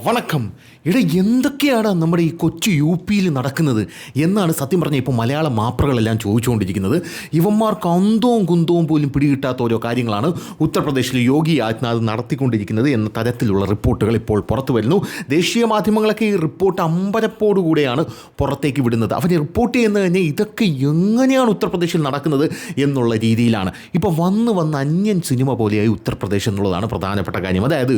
വണക്കം. എന്തൊക്കെയാണ് നമ്മുടെ ഈ കൊച്ചു യു പിയിൽ നടക്കുന്നത് എന്നാണ് സത്യം പറഞ്ഞാൽ ഇപ്പോൾ മലയാള മാപ്രകളെല്ലാം ചോദിച്ചുകൊണ്ടിരിക്കുന്നത്. ഇവന്മാർക്ക് അന്തവും കുന്തവും പോലും പിടികിട്ടാത്ത ഓരോ കാര്യങ്ങളാണ് ഉത്തർപ്രദേശിൽ യോഗി ആദിത്യനാഥ് നടത്തിക്കൊണ്ടിരിക്കുന്നത് എന്ന തരത്തിലുള്ള റിപ്പോർട്ടുകൾ ഇപ്പോൾ പുറത്തു വരുന്നു. ദേശീയ മാധ്യമങ്ങളൊക്കെ ഈ റിപ്പോർട്ട് അമ്പരപ്പോടുകൂടെയാണ് പുറത്തേക്ക് വിടുന്നത്. അവർ റിപ്പോർട്ട് ചെയ്യുന്നത് തന്നെ ഇതൊക്കെ എങ്ങനെയാണ് ഉത്തർപ്രദേശിൽ നടക്കുന്നത് എന്നുള്ള രീതിയിലാണ്. ഇപ്പോൾ വന്ന് അന്യൻ സിനിമ പോലെയായി ഉത്തർപ്രദേശ് എന്നുള്ളതാണ് പ്രധാനപ്പെട്ട കാര്യം. അതായത്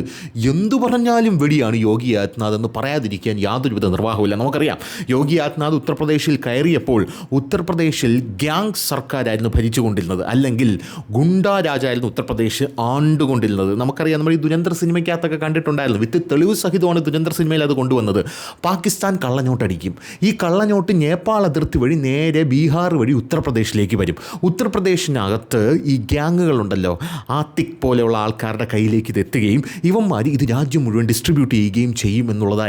എന്തു പറഞ്ഞാലും വെടിയാണ് യോഗി ആദിത്യനാഥ് എന്ന് പറയാതിരിക്കാൻ യാതൊരുവിധ നിർവാഹമില്ല. നമുക്കറിയാം, യോഗി ആദിത്യനാഥ് ഉത്തർപ്രദേശിൽ കയറിയപ്പോൾ ഉത്തർപ്രദേശിൽ ഗ്യാങ് സർക്കാരായിരുന്നു ഭരിച്ചുകൊണ്ടിരുന്നത്, അല്ലെങ്കിൽ ഗുണ്ടാ രാജായിരുന്നു ഉത്തർപ്രദേശ് ആണ്ടുകൊണ്ടിരുന്നത്. നമുക്കറിയാം, നമ്മൾ ഈ ദുരന്തർ സിനിമയ്ക്കകത്തൊക്കെ കണ്ടിട്ടുണ്ടായിരുന്നു. വിത്ത് തെളിവ് സഹിതമാണ് ദുരന്തർ സിനിമയിൽ അത് കൊണ്ടുവന്നത്. പാകിസ്ഥാൻ കള്ളനോട്ടടിക്കും. ഈ കള്ളനോട്ട് നേപ്പാൾ അതിർത്തി വഴി നേരെ ബീഹാർ വഴി ഉത്തർപ്രദേശിലേക്ക് വരും. ഉത്തർപ്രദേശിനകത്ത് ഈ ഗ്യാങ്ങുകളുണ്ടല്ലോ, ആത്തിക് പോലെയുള്ള ആൾക്കാരുടെ കയ്യിലേക്ക് ഇത് എത്തുകയും ഇവന്മാർ ഇത് രാജ്യം മുഴുവൻ ഡിസ്ട്രിബ്യൂട്ട് ചെയ്യുകയും ചെയ്യും എന്നുള്ളതായിരുന്നു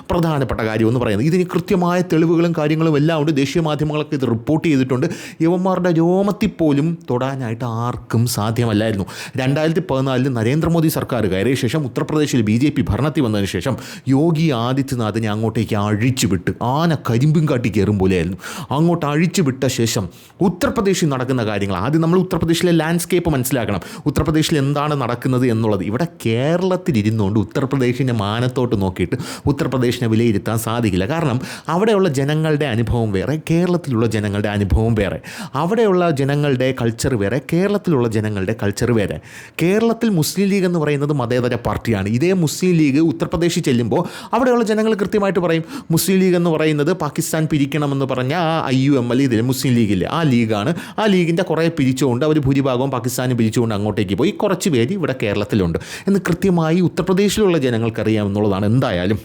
പ്രധാനപ്പെട്ട കാര്യം എന്ന് പറയുന്നത്. ഇതിന് കൃത്യമായ തെളിവുകളും കാര്യങ്ങളും എല്ലാം ഉണ്ട്. ദേശീയ മാധ്യമങ്ങളൊക്കെ ഇത് റിപ്പോർട്ട് ചെയ്തിട്ടുണ്ട്. യവന്മാരുടെ രോമത്തിൽ പോലും തൊടാനായിട്ട് ആർക്കും സാധ്യമല്ലായിരുന്നു. 2014 നരേന്ദ്രമോദി സർക്കാർ കയറിയ ശേഷം ഉത്തർപ്രദേശിൽ BJP ഭരണത്തിൽ വന്നതിന് ശേഷം യോഗി ആദിത്യനാഥിനെ അങ്ങോട്ടേക്ക് അഴിച്ചുവിട്ട്, ആന കരിമ്പും കാട്ടി കയറും പോലെയായിരുന്നു. അങ്ങോട്ട് അഴിച്ചുവിട്ട ശേഷം ഉത്തർപ്രദേശിൽ നടക്കുന്ന കാര്യങ്ങൾ ആദ്യം നമ്മൾ ഉത്തർപ്രദേശിലെ ലാൻഡ്സ്കേപ്പ് മനസ്സിലാക്കണം. ഉത്തർപ്രദേശിൽ എന്താണ് നടക്കുന്നത് എന്നുള്ളത്. ഇവിടെ കേരളത്തിലിരുന്നുകൊണ്ട് ഉത്തർപ്രദേശിൻ്റെ മാനത്തോട്ട് നോക്കിയിട്ട് ഉത്തർപ്രദേശിനെ വിലയിരുത്താൻ സാധിക്കില്ല. കാരണം അവിടെയുള്ള ജനങ്ങളുടെ അനുഭവം വേറെ, കേരളത്തിലുള്ള ജനങ്ങളുടെ അനുഭവം വേറെ. അവിടെയുള്ള ജനങ്ങളുടെ കൾച്ചർ വേറെ, കേരളത്തിലുള്ള ജനങ്ങളുടെ കൾച്ചർ വേറെ. കേരളത്തിൽ മുസ്ലിം ലീഗ് എന്ന് പറയുന്നത് മതേതര പാർട്ടിയാണ്. ഇതേ മുസ്ലിം ലീഗ് ഉത്തർപ്രദേശിൽ ചെല്ലുമ്പോൾ അവിടെയുള്ള ജനങ്ങൾ കൃത്യമായിട്ട് പറയും, മുസ്ലിം ലീഗ് എന്ന് പറയുന്നത് പാകിസ്ഥാൻ പിരിക്കണമെന്ന് പറഞ്ഞ ആ IUML ഇതിൽ മുസ്ലിം ലീഗില്ലേ, ആ ലീഗാണ്. ആ ലീഗിൻ്റെ കുറേ പിരിച്ചുകൊണ്ട് അവർ ഭൂരിഭാഗവും പാകിസ്ഥാന് പിരിച്ചുകൊണ്ട് അങ്ങോട്ടേക്ക് പോയി. കുറച്ച് പേര് ഇവിടെ കേരളത്തിലുണ്ട് എന്ന് കൃത്യമായി ഉത്തർപ്രദേശിലുള്ള ജനങ്ങൾക്കറിയാമെന്നുള്ളതാണ്. എന്തായാലും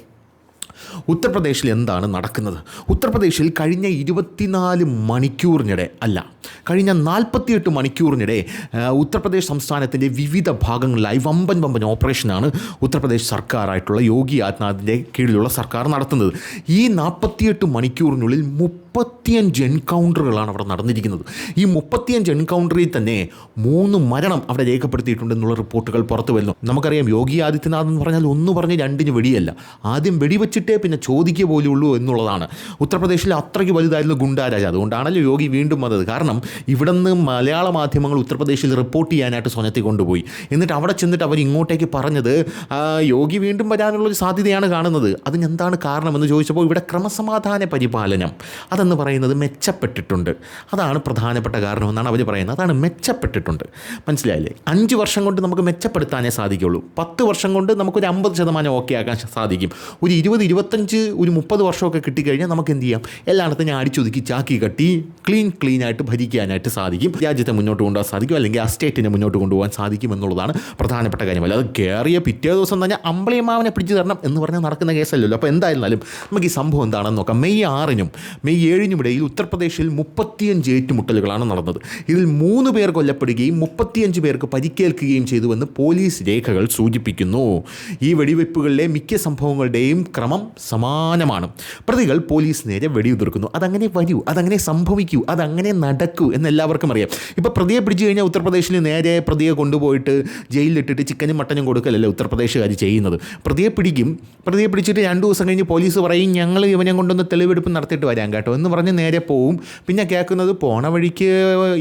ഉത്തർപ്രദേശിൽ എന്താണ് നടക്കുന്നത്? ഉത്തർപ്രദേശിൽ കഴിഞ്ഞ 24 മണിക്കൂറിനിടെ അല്ല, കഴിഞ്ഞ 48 മണിക്കൂറിനിടെ ഉത്തർപ്രദേശ് സംസ്ഥാനത്തിൻ്റെ വിവിധ ഭാഗങ്ങളിലായി വമ്പൻ ഓപ്പറേഷനാണ് ഉത്തർപ്രദേശ് സർക്കാരായിട്ടുള്ള യോഗി ആദിത്യനാഥിൻ്റെ കീഴിലുള്ള സർക്കാർ നടത്തുന്നത്. ഈ 48 മണിക്കൂറിനുള്ളിൽ 35 എൻകൗണ്ടറുകളാണ് അവിടെ നടന്നിരിക്കുന്നത്. ഈ 35 എൻകൗണ്ടറിൽ തന്നെ 3 മരണം അവിടെ രേഖപ്പെടുത്തിയിട്ടുണ്ടെന്നുള്ള റിപ്പോർട്ടുകൾ പുറത്തു വരുന്നു. നമുക്കറിയാം, യോഗി ആദിത്യനാഥ് എന്ന് പറഞ്ഞാൽ ഒന്ന് പറഞ്ഞ് രണ്ടിന് വെടിയല്ല, ആദ്യം വെടിവെച്ചിട്ടേ പിന്നെ ചോദിക്കുക പോലും ഉള്ളൂ എന്നുള്ളതാണ്. ഉത്തർപ്രദേശിൽ അത്രയ്ക്ക് വലുതായിരുന്നു ഗുണ്ടാരാജ. അതുകൊണ്ടാണല്ലോ യോഗി വീണ്ടും വന്നത്. കാരണം ഇവിടെ നിന്ന് മലയാള മാധ്യമങ്ങൾ ഉത്തർപ്രദേശിൽ റിപ്പോർട്ട് ചെയ്യാനായിട്ട് സ്വനത്തിൽ കൊണ്ടുപോയി. എന്നിട്ട് അവിടെ ചെന്നിട്ട് അവർ ഇങ്ങോട്ടേക്ക് പറഞ്ഞത് യോഗി വീണ്ടും വരാനുള്ളൊരു സാധ്യതയാണ് കാണുന്നത്. അതിനെന്താണ് കാരണമെന്ന് ചോദിച്ചപ്പോൾ ഇവിടെ ക്രമസമാധാന പരിപാലനം അതെന്ന് പറയുന്നത് മെച്ചപ്പെട്ടിട്ടുണ്ട്, അതാണ് പ്രധാനപ്പെട്ട കാരണമെന്നാണ് അവർ പറയുന്നത്. അതാണ് മെച്ചപ്പെട്ടിട്ടുണ്ട്. മനസ്സിലായില്ലേ? 5 വർഷം കൊണ്ട് നമുക്ക് മെച്ചപ്പെടുത്താനേ സാധിക്കുള്ളൂ. 10 വർഷം കൊണ്ട് നമുക്കൊരു 50% ഓക്കെ ആക്കാൻ സാധിക്കും. ഒരു 20-25 ഒരു 30 വർഷമൊക്കെ കിട്ടിക്കഴിഞ്ഞാൽ നമുക്ക് എന്ത് ചെയ്യാം? എല്ലായിടത്തും അടിച്ചൊതുക്കി ചാക്കി കട്ടി ക്ലീനായിട്ട് ഭരിക്കാനായിട്ട് സാധിക്കും. രാജ്യത്തെ മുന്നോട്ട് കൊണ്ടുപോകാൻ സാധിക്കും, അല്ലെങ്കിൽ ആ സ്റ്റേറ്റിനെ മുന്നോട്ട് കൊണ്ടുപോകാൻ സാധിക്കും എന്നുള്ളതാണ് പ്രധാനപ്പെട്ട കാര്യം. അല്ലാതെ കയറിയ പിറ്റേ ദിവസം തന്നെ അമ്പളിയമ്മാവനെ പിടിച്ചു തരണം എന്ന് പറഞ്ഞാൽ നടക്കുന്ന കേസല്ലല്ലോ. അപ്പോൾ എന്തായിരുന്നാലും നമുക്ക് ഈ സംഭവം എന്താണെന്ന് നോക്കാം. മെയ് 6-നും മെയ് 7-നും ഇടയിൽ ഉത്തർപ്രദേശിൽ 35 ഏറ്റുമുട്ടലുകളാണ് നടന്നത്. ഇതിൽ 3 പേർ കൊല്ലപ്പെടുകയും 35 പേർക്ക് പരിക്കേൽക്കുകയും ചെയ്തുവെന്ന് പോലീസ് രേഖകൾ സൂചിപ്പിക്കുന്നു. ഈ വെടിവെയ്പ്പുകളിലെ മിക്ക സംഭവങ്ങളുടെയും ക്രമം സമാനമാണ്. പ്രതികൾ പോലീസ് നേരെ വെടിയുതിർക്കുന്നു. അതങ്ങനെ വരൂ, അതങ്ങനെ സംഭവിക്കൂ, അതങ്ങനെ നടക്കൂ എന്നെല്ലാവർക്കും അറിയാം. ഇപ്പോൾ പ്രതിയെ പിടിച്ചു കഴിഞ്ഞാൽ ഉത്തർപ്രദേശിൽ നേരെ പ്രതിയെ കൊണ്ടുപോയിട്ട് ജയിലിലിട്ടിട്ട് ചിക്കനും മട്ടനും കൊടുക്കലല്ലേ ഉത്തർപ്രദേശുകാർ ചെയ്യുന്നത്. പ്രതിയെ പിടിച്ചിട്ട് 2 ദിവസം കഴിഞ്ഞ് പോലീസ് പറയും, ഞങ്ങൾ ഇവനെ കൊണ്ടൊന്ന് തെളിവെടുപ്പ് നടത്തിയിട്ട് വരാം കേട്ടോ എന്ന് പറഞ്ഞ് നേരെ പോവും. പിന്നെ കേൾക്കുന്നത്, പോണ വഴിക്ക്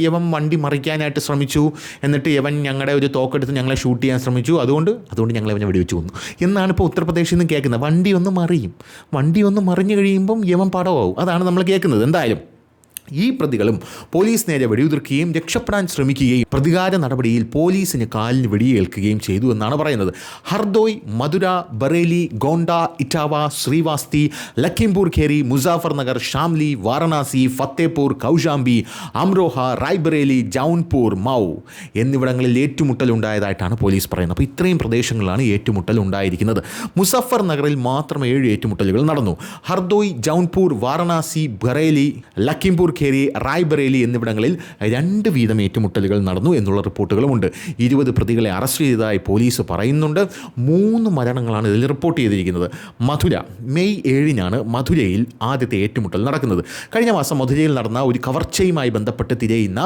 ഇവൻ വണ്ടി മറിക്കാനായിട്ട് ശ്രമിച്ചു, എന്നിട്ട് ഇവൻ ഞങ്ങളുടെ ഒരു തോക്കെടുത്ത് ഞങ്ങളെ ഷൂട്ട് ചെയ്യാൻ ശ്രമിച്ചു, അതുകൊണ്ട് ഞങ്ങൾ ഇവനെ വെടിവെച്ച് കൊന്നു എന്നാണ് ഇപ്പോൾ ഉത്തർപ്രദേശിൽ നിന്ന് കേൾക്കുന്നത്. വണ്ടി ഒന്ന് മറിഞ്ഞു കഴിയുമ്പം യവൻ പടമാവും. അതാണ് നമ്മൾ കേൾക്കുന്നത്. എന്തായാലും ഈ പ്രതികളും പോലീസ് നേരെ വെടിയുതിർക്കുകയും രക്ഷപ്പെടാൻ ശ്രമിക്കുകയും പ്രതികാര നടപടിയിൽ പോലീസിന് കാലിന് വെടിയേൽക്കുകയും ചെയ്തു എന്നാണ് പറയുന്നത്. ഹർദോയ്, മധുര, ബറേലി, ഗോണ്ട, ഇറ്റാവ, ശ്രീവാസ്തി, ലഖിംപൂർ ഖേരി, മുസാഫർ നഗർ, ഷാംലി, വാരണാസി, ഫത്തേപൂർ, കൗശാംബി, അംറോഹ, റായ്ബറേലി, ജൗൻപൂർ, മൗ എന്നിവിടങ്ങളിൽ ഏറ്റുമുട്ടലുണ്ടായതായിട്ടാണ് പോലീസ് പറയുന്നത്. അപ്പോൾ ഇത്രയും പ്രദേശങ്ങളിലാണ് ഏറ്റുമുട്ടൽ ഉണ്ടായിരിക്കുന്നത്. മുസഫർ നഗറിൽ മാത്രം 7 ഏറ്റുമുട്ടലുകൾ നടന്നു. ഹർദോയ്, ജൗൻപൂർ, വാരണാസി, ബറേലി, ലഖിംപൂർ ഖേരി, റായ്ബറേലി എന്നിവിടങ്ങളിൽ 2 വീതം ഏറ്റുമുട്ടലുകൾ നടന്നു എന്നുള്ള റിപ്പോർട്ടുകളുമുണ്ട്. 20 പ്രതികളെ അറസ്റ്റ് ചെയ്തതായി പോലീസ് പറയുന്നുണ്ട്. 3 മരണങ്ങളാണ് ഇതിൽ റിപ്പോർട്ട് ചെയ്തിരിക്കുന്നത്. മധുര മെയ് 7-നാണ് മധുരയിൽ ആദ്യത്തെ ഏറ്റുമുട്ടൽ നടക്കുന്നത്. കഴിഞ്ഞ മാസം മധുരയിൽ നടന്ന ഒരു കവർച്ചയുമായി ബന്ധപ്പെട്ട് തിരയുന്ന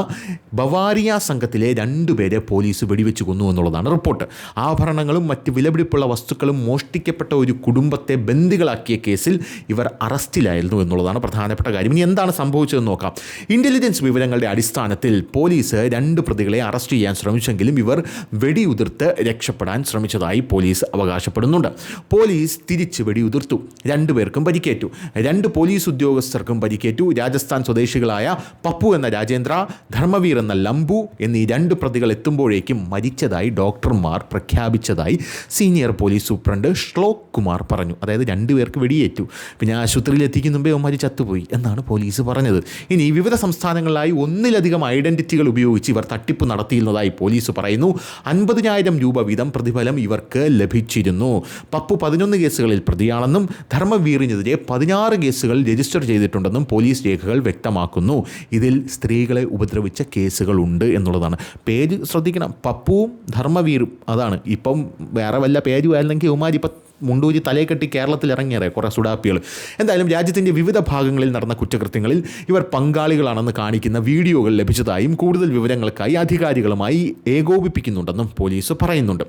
ബവാരിയ സംഘത്തിലെ 2 പേരെ പോലീസ് വെടിവെച്ച് കൊന്നു എന്നുള്ളതാണ് റിപ്പോർട്ട്. ആഭരണങ്ങളും മറ്റ് വിലപിടിപ്പുള്ള വസ്തുക്കളും മോഷ്ടിക്കപ്പെട്ട ഒരു കുടുംബത്തെ ബന്ദികളാക്കിയ കേസിൽ ഇവർ അറസ്റ്റിലായിരുന്നു എന്നുള്ളതാണ് പ്രധാനപ്പെട്ട കാര്യം. ഇനി എന്താണ് സംഭവിച്ചതെന്ന് നോക്കാം. ഇൻ്റലിജൻസ് വിവരങ്ങളുടെ അടിസ്ഥാനത്തിൽ പോലീസ് 2 പ്രതികളെ അറസ്റ്റ് ചെയ്യാൻ ശ്രമിച്ചെങ്കിലും ഇവർ വെടിയുതിർത്ത് രക്ഷപ്പെടാൻ ശ്രമിച്ചതായി പോലീസ് അവകാശപ്പെടുന്നുണ്ട്. പോലീസ് തിരിച്ച് വെടിയുതിർത്തു. 2 പേർക്കും പരിക്കേറ്റു. 2 പോലീസ് ഉദ്യോഗസ്ഥർക്കും പരിക്കേറ്റു. രാജസ്ഥാൻ സ്വദേശികളായ പപ്പു എന്ന രാജേന്ദ്ര, ധർമ്മവീർ എന്ന ലംബു എന്നീ 2 പ്രതികൾ എത്തുമ്പോഴേക്കും മരിച്ചതായി ഡോക്ടർമാർ പ്രഖ്യാപിച്ചതായി സീനിയർ പോലീസ് സൂപ്രണ്ട് ഷ്ലോക് കുമാർ പറഞ്ഞു. അതായത് 2 പേർക്ക് വെടിയേറ്റു, പിന്നെ ആശുപത്രിയിൽ എത്തിക്കുന്ന മുമ്പേ അവന്മാർ ചത്തുപോയി എന്നാണ് പോലീസ് പറഞ്ഞത്. ഇനി വിവിധ സംസ്ഥാനങ്ങളിലായി 1-ലധികം ഐഡന്റിറ്റികൾ ഉപയോഗിച്ച് ഇവർ തട്ടിപ്പ് നടത്തിയിരുന്നതായി പോലീസ് പറയുന്നു. 50,000 രൂപ വീതം പ്രതിഫലം ഇവർക്ക് ലഭിച്ചിരുന്നു. പപ്പു 11 കേസുകളിൽ പ്രതിയാണെന്നും ധർമ്മവീറിനെതിരെ 16 കേസുകൾ രജിസ്റ്റർ ചെയ്തിട്ടുണ്ടെന്നും പോലീസ് രേഖകൾ വ്യക്തമാക്കുന്നു. ഇതിൽ സ്ത്രീകളെ ഉപദ്രവിച്ച കേസുകളുണ്ട് എന്നുള്ളതാണ്. പേര് ശ്രദ്ധിക്കണം, പപ്പുവും ധർമ്മവീറും. അതാണ് ഇപ്പം വേറെ വല്ല പേരും ആയിരുന്നെങ്കിൽ ഉമാരി ഇപ്പം മുണ്ടൂരി തലയെ കെട്ടി കേരളത്തിൽ ഇറങ്ങിയറേ കുറേ സുഡാപ്പികൾ. എന്തായാലും രാജ്യത്തിൻ്റെ വിവിധ ഭാഗങ്ങളിൽ നടന്ന കുറ്റകൃത്യങ്ങളിൽ ഇവർ പങ്കാളികളാണെന്ന് കാണിക്കുന്ന വീഡിയോകൾ ലഭിച്ചതായും കൂടുതൽ വിവരങ്ങൾക്കായി അധികാരികളുമായി ഏകോപിപ്പിക്കുന്നുണ്ടെന്നും പോലീസ് പറയുന്നുണ്ട്.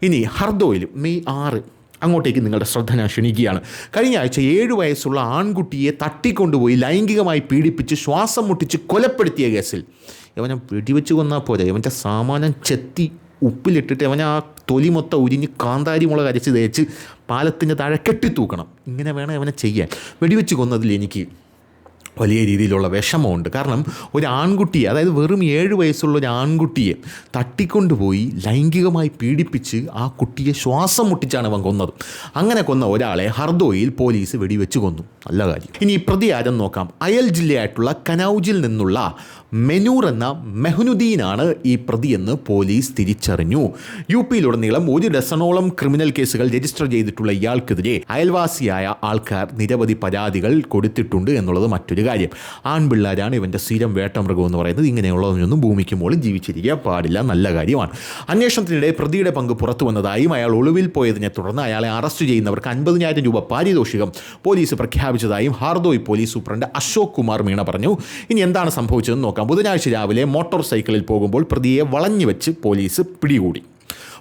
ഇനി ഹർദോയിൽ മെയ് 6 അങ്ങോട്ടേക്ക് നിങ്ങളുടെ ശ്രദ്ധ ഞാൻ ക്ഷണിക്കുകയാണ്. കഴിഞ്ഞ ആഴ്ച 7 വയസ്സുള്ള ആൺകുട്ടിയെ തട്ടിക്കൊണ്ടുപോയി ലൈംഗികമായി പീഡിപ്പിച്ച് ശ്വാസം മുട്ടിച്ച് കൊലപ്പെടുത്തിയ കേസിൽ ഇവനെ വെടിവെച്ച് കൊന്നാൽ പോരെ, ഇവൻ്റെ സാമാനം ചെത്തി ഉപ്പിലിട്ടിട്ട് അവനെ ആ തൊലി മൊത്തം ഉരിഞ്ഞ് കാന്താരി മുളക് അരച്ച് തേച്ച് പാലത്തിൻ്റെ താഴെ കെട്ടിത്തൂക്കണം. ഇങ്ങനെ വേണം അവനെ ചെയ്യാൻ. വെടിവെച്ച് കൊന്നതിൽ എനിക്ക് വലിയ രീതിയിലുള്ള വിഷമമുണ്ട്. കാരണം ഒരു ആൺകുട്ടിയെ, അതായത് വെറും 7 വയസ്സുള്ള ഒരു ആൺകുട്ടിയെ തട്ടിക്കൊണ്ടുപോയി ലൈംഗികമായി പീഡിപ്പിച്ച് ആ കുട്ടിയെ ശ്വാസം മുട്ടിച്ചാണ് അവൻ കൊന്നത്. അങ്ങനെ കൊന്ന ഒരാളെ ഹർദോയിൽ പോലീസ് വെടിവെച്ച് കൊന്നു. നല്ല കാര്യം. ഇനി ഈ പ്രതി ആരെന്ന് നോക്കാം. അയൽ ജില്ലയായിട്ടുള്ള കനൌജിൽ നിന്നുള്ള മെനൂർ എന്ന മെഹ്നുദ്ദീനാണ് ഈ പ്രതിയെന്ന് പോലീസ് തിരിച്ചറിഞ്ഞു. യുപിയിലുടനീളം 1 ഡസനോളം ക്രിമിനൽ കേസുകൾ രജിസ്റ്റർ ചെയ്തിട്ടുള്ള ഇയാൾക്കെതിരെ അയൽവാസിയായ ആൾക്കാർ നിരവധി പരാതികൾ കൊടുത്തിട്ടുണ്ട് എന്നുള്ളത് മറ്റൊരു കാര്യം. ആൺപിള്ളേരാണ് ഇവൻ്റെ സ്ഥിരം വേട്ടമൃഗം എന്ന് പറയുന്നത്. ഇങ്ങനെയുള്ളതൊന്നും ഭൂമിക്ക് മുകളിൽ ജീവിച്ചിരിക്കാൻ പാടില്ല. നല്ല കാര്യമാണ്. അന്വേഷണത്തിനിടെ പ്രതിയുടെ പങ്ക് പുറത്തു വന്നതായും അയാൾ ഒളിവിൽ പോയതിനെ തുടർന്ന് അയാളെ അറസ്റ്റ് ചെയ്യുന്നവർക്ക് 50,000 രൂപ പാരിതോഷികം പോലീസ് പ്രഖ്യാപിച്ചതായും ഹാർദോയ് പോലീസ് സൂപ്രണ്ട് അശോക് കുമാർ മീണ പറഞ്ഞു. ഇനി എന്താണ് സംഭവിച്ചതെന്ന് നോക്കാം. ബുധനാഴ്ച രാവിലെ മോട്ടോർ സൈക്കിളിൽ പോകുമ്പോൾ പ്രതിയെ വളഞ്ഞു വെച്ച് പോലീസ് പിടികൂടി.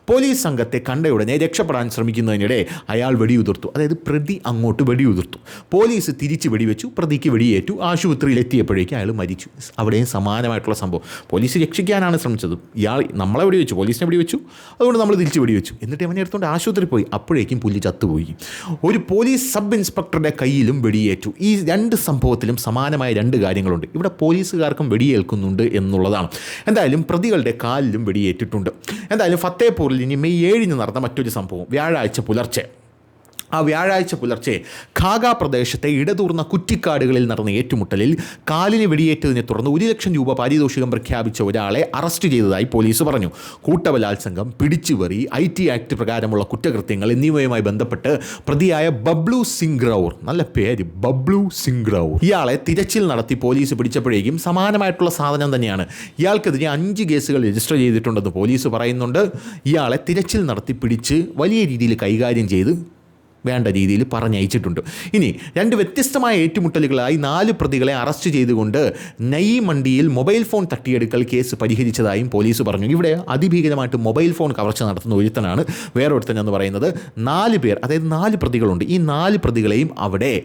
പോലീസ് സംഘത്തെ കണ്ടയുടനെ രക്ഷപ്പെടാൻ ശ്രമിക്കുന്നതിനിടെ അയാൾ വെടിയുതിർത്തു. അതായത് പ്രതി അങ്ങോട്ട് വെടിയുതിർത്തു. പോലീസ് തിരിച്ച് വെടിവെച്ചു. പ്രതിക്ക് വെടിയേറ്റു. ആശുപത്രിയിൽ എത്തിയപ്പോഴേക്കും അയാൾ മരിച്ചു. അവിടെയും സമാനമായിട്ടുള്ള സംഭവം. പോലീസ് രക്ഷിക്കാനാണ് ശ്രമിച്ചത്. ഇയാൾ നമ്മളെ വെടിവെച്ചു, പോലീസിനെ വെടിവെച്ചു, അതുകൊണ്ട് നമ്മൾ തിരിച്ച് വെടിവെച്ചു. എന്നിട്ട് അവനെ എടുത്തുകൊണ്ട് ആശുപത്രി പോയി. അപ്പോഴേക്കും പുലി ചത്തുപോയി. ഒരു പോലീസ് സബ് ഇൻസ്പെക്ടറുടെ കയ്യിലും വെടിയേറ്റു. ഈ 2 സംഭവത്തിലും സമാനമായ 2 കാര്യങ്ങളുണ്ട്. ഇവിടെ പോലീസുകാർക്കും വെടിയേൽക്കുന്നുണ്ട് എന്നുള്ളതാണ്. എന്തായാലും പ്രതികളുടെ കാലിലും വെടിയേറ്റിട്ടുണ്ട്. എന്തായാലും ഫത്തേപൂർ ഇനി മെയ് 7 നടന്ന മറ്റൊരു സംഭവം. വ്യാഴാഴ്ച പുലർച്ചെ ഖാഗ പ്രദേശത്തെ ഇടതൂർന്ന കുറ്റിക്കാടുകളിൽ നടന്ന ഏറ്റുമുട്ടലിൽ കാലിന് വെടിയേറ്റതിനെ തുടർന്ന് 1 ലക്ഷം രൂപ പാരിതോഷികം പ്രഖ്യാപിച്ച ഒരാളെ അറസ്റ്റ് ചെയ്തതായി പോലീസ് പറഞ്ഞു. കൂട്ടബലാത്സംഗം, പിടിച്ചുപറി, IT ആക്ട് പ്രകാരമുള്ള കുറ്റകൃത്യങ്ങൾ എന്നിവയുമായി ബന്ധപ്പെട്ട് പ്രതിയായ ബബ്ലു സിംഗ് റൌർ, നല്ല പേര് ബബ്ലു സിംഗ് റൌർ, ഇയാളെ തിരച്ചിൽ നടത്തി പോലീസ് പിടിച്ചപ്പോഴേക്കും സമാനമായിട്ടുള്ള സാധനം തന്നെയാണ്. ഇയാൾക്കെതിരെ 5 കേസുകൾ രജിസ്റ്റർ ചെയ്തിട്ടുണ്ടെന്ന് പോലീസ് പറയുന്നുണ്ട്. ഇയാളെ തിരച്ചിൽ നടത്തി പിടിച്ച് വലിയ രീതിയിൽ കൈകാര്യം ചെയ്ത് വേണ്ട രീതിയിൽ പറഞ്ഞയച്ചിട്ടുണ്ട്. ഇനി 2 വ്യത്യസ്തമായ ഏറ്റുമുട്ടലുകളായി 4 പ്രതികളെ അറസ്റ്റ് ചെയ്തുകൊണ്ട് നയി മണ്ടിയിൽ മൊബൈൽ ഫോൺ തട്ടിയെടുക്കൽ കേസ് പരിഹരിച്ചതായും പോലീസ് പറഞ്ഞു. ഇവിടെ അതിഭീകരമായിട്ട് മൊബൈൽ ഫോൺ കവർച്ച നടത്തുന്ന ഒരുത്തനാണ്. വേറൊരുത്തൻ എന്ന് പറയുന്നത് 4 പേർ, അതായത് 4 പ്രതികളുണ്ട്. ഈ 4 പ്രതികളെയും അവിടെ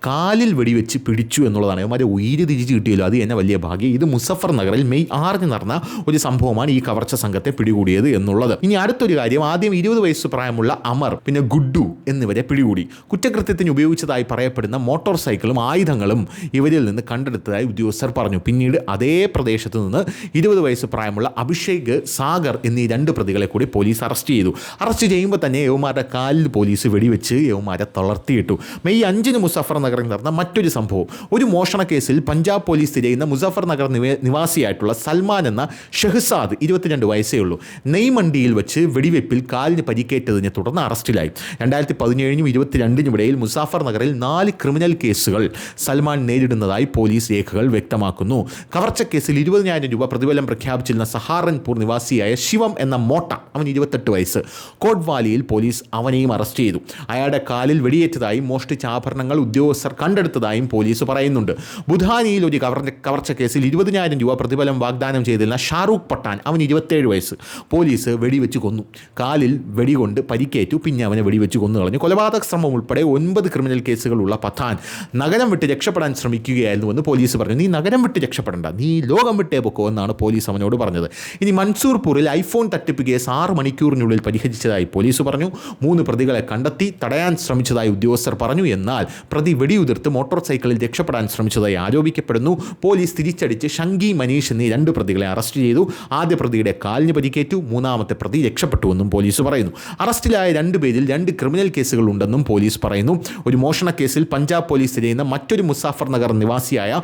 കാലിൽ വെടിവെച്ച് പിടിച്ചു എന്നുള്ളതാണ്. അവന്മാരെ ഉയിര് തിരിച്ച് കിട്ടിയല്ലോ, അത് തന്നെ വലിയ ഭാഗ്യം. ഇത് മുസഫർ നഗറിൽ മെയ് 6 നടന്ന ഒരു സംഭവമാണ് ഈ കവർച്ച സംഘത്തെ പിടികൂടിയത് എന്നുള്ളത്. ഇനി അടുത്തൊരു കാര്യം, ആദ്യം 20 വയസ്സ് പ്രായമുള്ള അമർ, പിന്നെ ഗുഡ്ഡു എന്നിവരെ പിടികൂടി. കുറ്റകൃത്യത്തിന് ഉപയോഗിച്ചതായി പറയപ്പെടുന്ന മോട്ടോർ സൈക്കിളും ആയുധങ്ങളും ഇവരിൽ നിന്ന് കണ്ടെടുത്തതായി ഉദ്യോഗസ്ഥർ പറഞ്ഞു. പിന്നീട് അതേ പ്രദേശത്ത് നിന്ന് 20 വയസ്സ് പ്രായമുള്ള അഭിഷേക്, സാഗർ എന്നീ 2 പ്രതികളെ കൂടി പോലീസ് അറസ്റ്റ് ചെയ്തു. അറസ്റ്റ് ചെയ്യുമ്പോൾ തന്നെ യവന്മാരുടെ കാലിൽ പോലീസ് വെടിവെച്ച് യവന്മാരെ തളർത്തിയിട്ടു. മെയ് 5 മുസഫർ നഗറിൽ നടന്ന മറ്റൊരു സംഭവം. ഒരു മോഷണ കേസിൽ പഞ്ചാബ് പോലീസ് തിരയുന്ന മുസഫർ നഗർ നിവാസിയായിട്ടുള്ള സൽമാൻ എന്ന ഷെഹ്സാദ്, 22 വയസ്സേ ഉള്ളൂ, നെയ്മണ്ടിയിൽ വെച്ച് വെടിവെപ്പിൽ കാലിന് പരിക്കേറ്റതിനെ തുടർന്ന് അറസ്റ്റിലായി. 2017 22 ഇടയിൽ മുസാഫർ നഗറിൽ 4 ക്രിമിനൽ കേസുകൾ സൽമാൻ നേരിടുന്നതായി പോലീസ് രേഖകൾ വ്യക്തമാക്കുന്നു. കവർച്ചക്കേസിൽ 20,000 രൂപ പ്രതിഫലം പ്രഖ്യാപിച്ചിരുന്ന സഹാറൻപൂർ നിവാസിയായ ശിവം എന്ന മോട്ട, അവൻ 28 വയസ്സ്, കോട്ട്വാലിയിൽ പോലീസ് അവനെയും അറസ്റ്റ് ചെയ്തു. അയാളുടെ കാലിൽ വെടിയേറ്റതായും മോഷ്ടിച്ച ആഭരണങ്ങൾ ഉദ്യോഗസ്ഥർ കണ്ടെടുത്തതായും പോലീസ് പറയുന്നുണ്ട്. ബുധാനിയിൽ ഒരു കവർച്ച കേസിൽ 20,000 രൂപ പ്രതിഫലം വാഗ്ദാനം ചെയ്തിരുന്ന ഷാറൂഖ് പട്ടാൻ, അവൻ 27 വയസ്സ്, പോലീസ് വെടിവെച്ച് കൊന്നു. കാലിൽ വെടികൊണ്ട് പരിക്കേറ്റു, പിന്നെ അവനെ വെടിവെച്ച് കൊന്നു കളഞ്ഞു. കൊലപാതക ശ്രമം ഉൾപ്പെടെ 9 ക്രിമിനൽ കേസുകളുള്ള പത്താൻ നഗരം വിട്ട് രക്ഷപ്പെടാൻ ശ്രമിക്കുകയായിരുന്നുവെന്ന് പോലീസ് പറഞ്ഞു. നീ നഗരം വിട്ട് രക്ഷപ്പെടേണ്ട, നീ ലോകം വിട്ടേ പൊക്കോ എന്നാണ് പോലീസ് അവനോട് പറഞ്ഞത്. ഇനി മൻസൂർപൂരിൽ ഐഫോൺ തട്ടിപ്പ് കേസ് 6 മണിക്കൂറിനുള്ളിൽ പരിഹരിച്ചതായി പോലീസ് പറഞ്ഞു. 3 പ്രതികളെ കണ്ടെത്തി തടയാൻ ശ്രമിച്ചതായി ഉദ്യോഗസ്ഥർ പറഞ്ഞു. എന്നാൽ പ്രതി വെടിയുതിർത്ത് മോട്ടോർ സൈക്കിളിൽ രക്ഷപ്പെടാൻ ശ്രമിച്ചതായി ആരോപിക്കപ്പെടുന്നു. പോലീസ് തിരിച്ചടിച്ച് ഷങ്കി മനീഷ് എന്നീ 2 പ്രതികളെ അറസ്റ്റ് ചെയ്തു. ആദ്യ പ്രതിയുടെ കാലിന് പരിക്കേറ്റു, 3-ാമത്തെ പ്രതി രക്ഷപ്പെട്ടുവെന്നും പോലീസ് പറയുന്നു. അറസ്റ്റിലായ 2 പേരിൽ 2 ക്രിമിനൽ കേസുകൾ ഉണ്ടെന്നും പോലീസ് പറയുന്നു. ഒരു മോഷണ കേസിൽ പഞ്ചാബ് പോലീസ് തിരയുന്ന മറ്റൊരു മുസാഫർ നഗർ നിവാസിയായ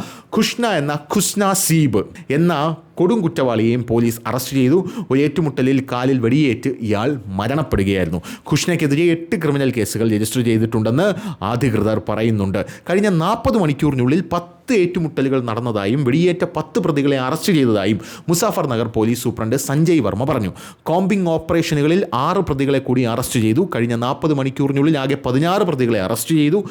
ഖുഷ്ന സീബ് എന്ന കൊടും കുറ്റവാളിയെയും പോലീസ് അറസ്റ്റ് ചെയ്തു. ഒരു ഏറ്റുമുട്ടലിൽ കാലിൽ വെടിയേറ്റ് ഇയാൾ മരണപ്പെടുകയായിരുന്നു. ഖുഷ്നയ്ക്കെതിരെ 8 ക്രിമിനൽ കേസുകൾ രജിസ്റ്റർ ചെയ്തിട്ടുണ്ടെന്ന് അധികൃതർ പറയുന്നുണ്ട്. കഴിഞ്ഞ 40 മണിക്കൂറിനുള്ളിൽ 10 ഏറ്റുമുട്ടലുകൾ നടന്നതായും വെടിയേറ്റ 10 പ്രതികളെ അറസ്റ്റ് ചെയ്തതായും മുസാഫർ നഗർ പോലീസ് സൂപ്രണ്ട് സഞ്ജയ് വർമ്മ പറഞ്ഞു. കോമ്പിംഗ് ഓപ്പറേഷനുകളിൽ 6 പ്രതികളെ കൂടി അറസ്റ്റ് ചെയ്തു. കഴിഞ്ഞ 40 മണിക്കൂറിനുള്ളിൽ ആകെ 16 പ്രതികളെ അറസ്റ്റ് ചെയ്തു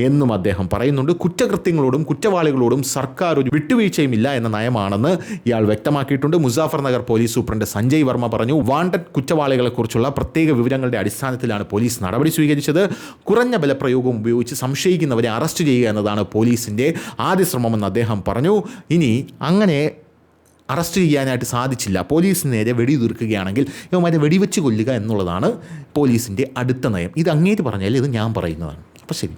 എന്നും അദ്ദേഹം പറയുന്നുണ്ട്. കുറ്റകൃത്യങ്ങളോടും കുറ്റവാളികളോടും സർക്കാർ ഒരു വിട്ടുവീഴ്ചയുമില്ല എന്ന നയമാണെന്ന് ഇയാൾ വ്യക്തമാക്കിയിട്ടുണ്ട്. മുസാഫർ നഗർ പോലീസ് സൂപ്രണ്ട് സഞ്ജയ് വർമ്മ പറഞ്ഞു, വാണ്ടഡ് കുറ്റവാളികളെക്കുറിച്ചുള്ള പ്രത്യേക വിവരങ്ങളുടെ അടിസ്ഥാനത്തിലാണ് പോലീസ് നടപടി സ്വീകരിച്ചത്. കുറഞ്ഞ ബലപ്രയോഗം ഉപയോഗിച്ച് സംശയിക്കുന്നവരെ അറസ്റ്റ് ചെയ്യുക എന്നതാണ് പോലീസിൻ്റെ ആദ്യ ശ്രമമെന്ന് അദ്ദേഹം പറഞ്ഞു. ഇനി അങ്ങനെ അറസ്റ്റ് ചെയ്യാനായിട്ട് സാധിച്ചില്ല, പോലീസിന് നേരെ വെടിയുതിർക്കുകയാണെങ്കിൽ ഇവന്മാരെ വെടിവെച്ച് കൊല്ലുക എന്നുള്ളതാണ് പോലീസിൻ്റെ അടുത്ത നയം. ഇത് അങ്ങേറ്റ് പറഞ്ഞാൽ ഇത് ഞാൻ പറയുന്നതാണ്. അപ്പോൾ ശരി.